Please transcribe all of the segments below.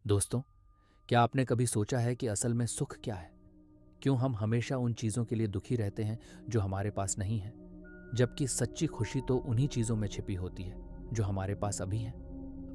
दोस्तों, क्या आपने कभी सोचा है कि असल में सुख क्या है? क्यों हम हमेशा उन चीज़ों के लिए दुखी रहते हैं जो हमारे पास नहीं हैं, जबकि सच्ची खुशी तो उन्हीं चीज़ों में छिपी होती है जो हमारे पास अभी हैं?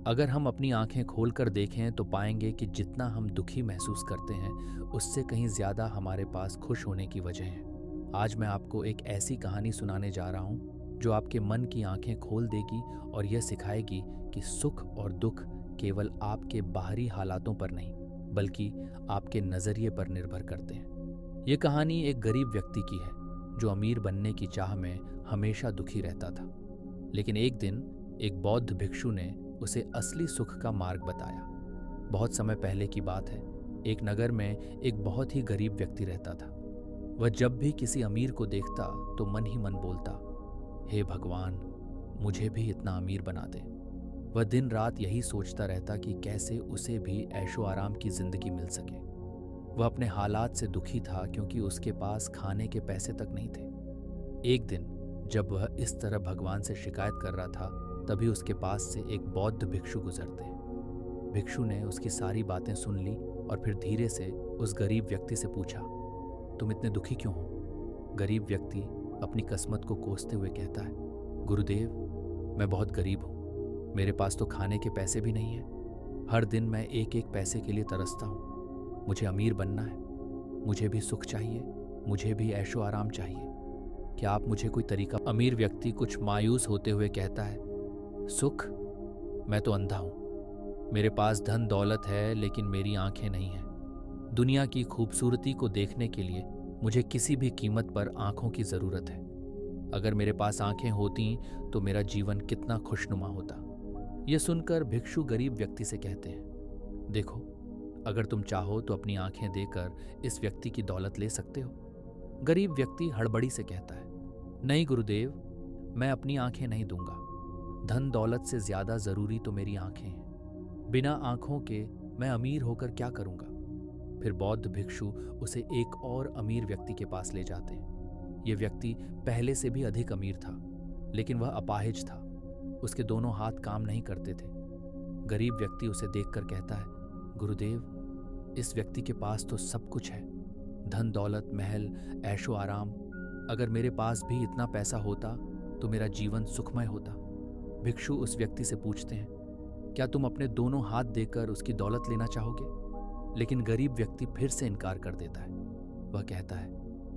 अगर हम अपनी आंखें खोलकर देखें तो पाएंगे कि जितना हम दुखी महसूस करते हैं, उससे कहीं ज़्यादा हमारे पास खुश होने की वजह है। आज मैं आपको एक ऐसी कहानी सुनाने जा रहा हूँ जो आपके मन की आंखें खोल देगी और यह सिखाएगी कि सुख और दुख केवल आपके बाहरी हालातों पर नहीं, बल्कि आपके नज़रिए पर निर्भर करते हैं। ये कहानी एक गरीब व्यक्ति की है जो अमीर बनने की चाह में हमेशा दुखी रहता था। लेकिन एक दिन एक बौद्ध भिक्षु ने उसे असली सुख का मार्ग बताया। बहुत समय पहले की बात है। एक नगर में एक बहुत ही गरीब व्यक्ति रहता था। वह जब भी किसी अमीर को देखता तो मन ही मन बोलता, हे भगवान, मुझे भी इतना अमीर बना दे। वह दिन रात यही सोचता रहता कि कैसे उसे भी ऐशो आराम की जिंदगी मिल सके। वह अपने हालात से दुखी था क्योंकि उसके पास खाने के पैसे तक नहीं थे। एक दिन जब वह इस तरह भगवान से शिकायत कर रहा था, तभी उसके पास से एक बौद्ध भिक्षु गुजरते। भिक्षु ने उसकी सारी बातें सुन ली और फिर धीरे से उस गरीब व्यक्ति से पूछा, तुम इतने दुखी क्यों हो? गरीब व्यक्ति अपनी किस्मत को कोसते हुए कहता है, गुरुदेव, मैं बहुत गरीब हूँ। मेरे पास तो खाने के पैसे भी नहीं हैं। हर दिन मैं एक एक पैसे के लिए तरसता हूँ। मुझे अमीर बनना है। मुझे भी सुख चाहिए। मुझे भी ऐशो आराम चाहिए। क्या आप मुझे कोई तरीका? अमीर व्यक्ति कुछ मायूस होते हुए कहता है, सुख? मैं तो अंधा हूँ। मेरे पास धन दौलत है, लेकिन मेरी आंखें नहीं हैं। दुनिया की खूबसूरती को देखने के लिए मुझे किसी भी कीमत पर आंखों की ज़रूरत है। अगर मेरे पास आंखें होती तो मेरा जीवन कितना खुशनुमा होता। यह सुनकर भिक्षु गरीब व्यक्ति से कहते हैं, देखो, अगर तुम चाहो तो अपनी आंखें देकर इस व्यक्ति की दौलत ले सकते हो। गरीब व्यक्ति हड़बड़ी से कहता है, नहीं गुरुदेव, मैं अपनी आंखें नहीं दूंगा। धन दौलत से ज्यादा जरूरी तो मेरी आंखें हैं। बिना आंखों के मैं अमीर होकर क्या करूंगा? फिर बौद्ध भिक्षु उसे एक और अमीर व्यक्ति के पास ले जाते हैं। यह व्यक्ति पहले से भी अधिक अमीर था, लेकिन वह अपाहिज था। उसके दोनों हाथ काम नहीं करते थे। गरीब व्यक्ति उसे देखकर कहता है, गुरुदेव, इस व्यक्ति के पास तो सब कुछ है, धन दौलत, महल, ऐशो आराम। अगर मेरे पास भी इतना पैसा होता तो मेरा जीवन सुखमय होता। भिक्षु उस व्यक्ति से पूछते हैं, क्या तुम अपने दोनों हाथ देकर उसकी दौलत लेना चाहोगे? लेकिन गरीब व्यक्ति फिर से इनकार कर देता है। वह कहता है,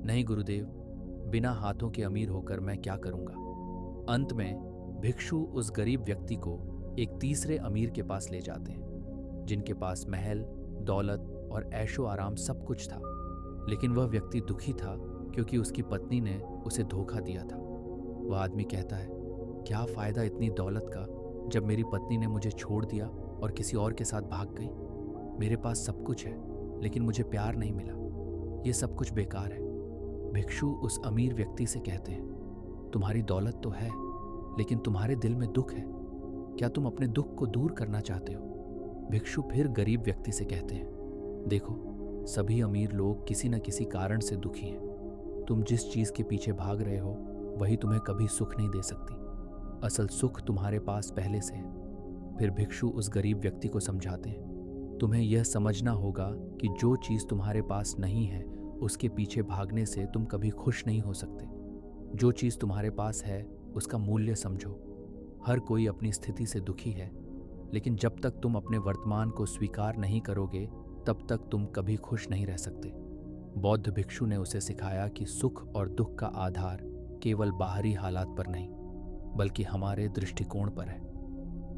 नहीं गुरुदेव, बिना हाथों के अमीर होकर मैं क्या करूंगा? अंत में भिक्षु उस गरीब व्यक्ति को एक तीसरे अमीर के पास ले जाते हैं, जिनके पास महल, दौलत और ऐशो आराम सब कुछ था। लेकिन वह व्यक्ति दुखी था क्योंकि उसकी पत्नी ने उसे धोखा दिया था। वह आदमी कहता है, क्या फायदा इतनी दौलत का जब मेरी पत्नी ने मुझे छोड़ दिया और किसी और के साथ भाग गई? मेरे पास सब कुछ है, लेकिन मुझे प्यार नहीं मिला। ये सब कुछ बेकार है। भिक्षु उस अमीर व्यक्ति से कहते हैं, तुम्हारी दौलत तो है, लेकिन तुम्हारे दिल में दुख है। क्या तुम अपने दुख को दूर करना चाहते हो? भिक्षु फिर गरीब व्यक्ति से कहते हैं, देखो, सभी अमीर लोग किसी न किसी कारण से दुखी हैं। तुम जिस चीज के पीछे भाग रहे हो वही तुम्हें कभी सुख नहीं दे सकती। असल सुख तुम्हारे पास पहले से है। फिर भिक्षु उस गरीब व्यक्ति को समझाते हैं, तुम्हें यह समझना होगा कि जो चीज तुम्हारे पास नहीं है उसके पीछे भागने से तुम कभी खुश नहीं हो सकते। जो चीज तुम्हारे पास है उसका मूल्य समझो। हर कोई अपनी स्थिति से दुखी है, लेकिन जब तक तुम अपने वर्तमान को स्वीकार नहीं करोगे तब तक तुम कभी खुश नहीं रह सकते। बौद्ध भिक्षु ने उसे सिखाया कि सुख और दुख का आधार केवल बाहरी हालात पर नहीं, बल्कि हमारे दृष्टिकोण पर है।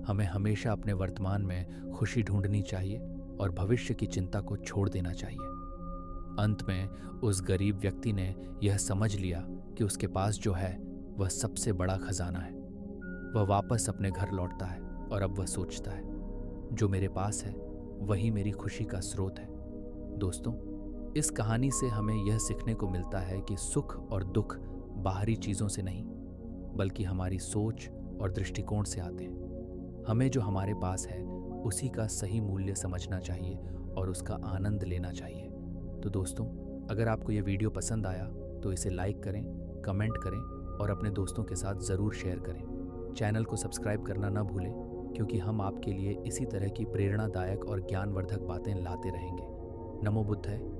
हमें हमेशा अपने वर्तमान में खुशी ढूंढनी चाहिए और भविष्य की चिंता को छोड़ देना चाहिए। अंत में उस गरीब व्यक्ति ने यह समझ लिया कि उसके पास जो है वह सबसे बड़ा खजाना है। वह वापस अपने घर लौटता है और अब वह सोचता है, जो मेरे पास है वही मेरी खुशी का स्रोत है। दोस्तों, इस कहानी से हमें यह सीखने को मिलता है कि सुख और दुख बाहरी चीज़ों से नहीं, बल्कि हमारी सोच और दृष्टिकोण से आते हैं। हमें जो हमारे पास है उसी का सही मूल्य समझना चाहिए और उसका आनंद लेना चाहिए। तो दोस्तों, अगर आपको यह वीडियो पसंद आया तो इसे लाइक करें, कमेंट करें और अपने दोस्तों के साथ ज़रूर शेयर करें। चैनल को सब्सक्राइब करना ना भूलें, क्योंकि हम आपके लिए इसी तरह की प्रेरणादायक और ज्ञानवर्धक बातें लाते रहेंगे। नमो बुद्धाय।